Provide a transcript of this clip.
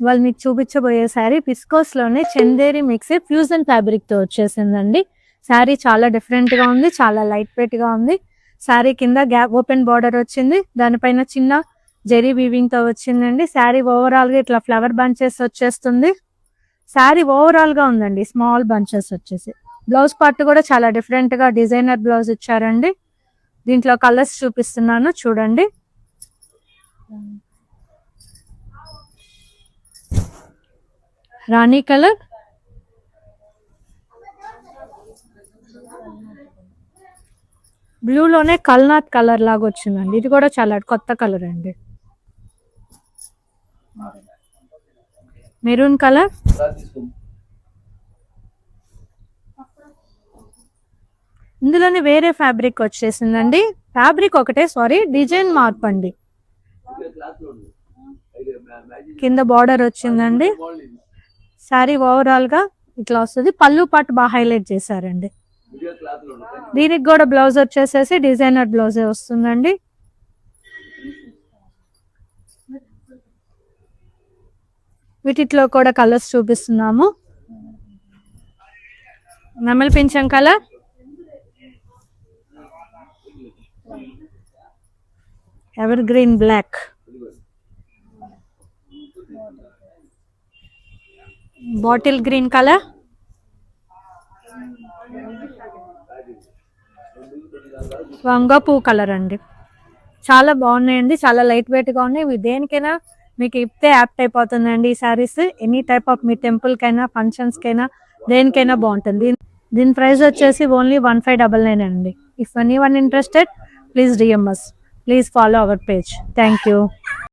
వాళ్ళు మీకు చూపించబోయే శారీ విస్కోస్ లోనే చందేరి మిక్స్ ఫ్యూజన్ ఫ్యాబ్రిక్ తో వచ్చేసిందండి. శారీ చాలా డిఫరెంట్ గా ఉంది, చాలా లైట్ వెయిట్ గా ఉంది. శారీ కింద గ్యాప్ ఓపెన్ బార్డర్ వచ్చింది, దానిపైన చిన్న జెరీ వీవింగ్ తో వచ్చిందండి. శారీ ఓవరాల్ గా ఇట్లా ఫ్లవర్ బంచెస్ వచ్చేస్తుంది. శారీ ఓవరాల్ గా ఉందండి, స్మాల్ బంచెస్ వచ్చేసి. బ్లౌజ్ పార్ట్ కూడా చాలా డిఫరెంట్ గా డిజైనర్ బ్లౌజ్ ఇచ్చారండి. దీంట్లో కలర్స్ చూపిస్తున్నాను చూడండి. రాణి కలర్, బ్లూలోనే కల్నాథ్ కలర్ లాగా వచ్చిందండి. ఇది కూడా చాలా కొత్త కలర్ అండి. మెరూన్ కలర్, ఇందులోనే వేరే ఫ్యాబ్రిక్ వచ్చేసిందండి. ఫ్యాబ్రిక్ ఒకటే, సారీ డిజైన్ మార్పు అండి. కింద బార్డర్ వచ్చిందండి. శారీ ఓవరాల్ గా ఇట్లా వస్తుంది. పళ్ళు పాటు బాగా హైలైట్ చేశారండి. దీనికి కూడా బ్లౌజ్ వచ్చేసేసి డిజైనర్ బ్లౌజే వస్తుందండి. వీటిలో కూడా కలర్స్ చూపిస్తున్నాము. నెమలి పింఛం colour, evergreen black, bottle green colour, వంగ పువ్వు కలర్ అండి. చాలా బాగున్నాయండి, చాలా లైట్ వెయిట్ గా ఉన్నాయి. ఇవి దేనికైనా మీకు ఇప్తే యాప్ట్ అయిపోతుందండి. ఈ saris any type of me temple కైనా ఫంక్షన్స్ కైనా దేనికైనా బాగుంటుంది. దీని ప్రైస్ వచ్చేసి ఓన్లీ 1599 అండి. If any one interested please DM us. Please follow our page. Thank you.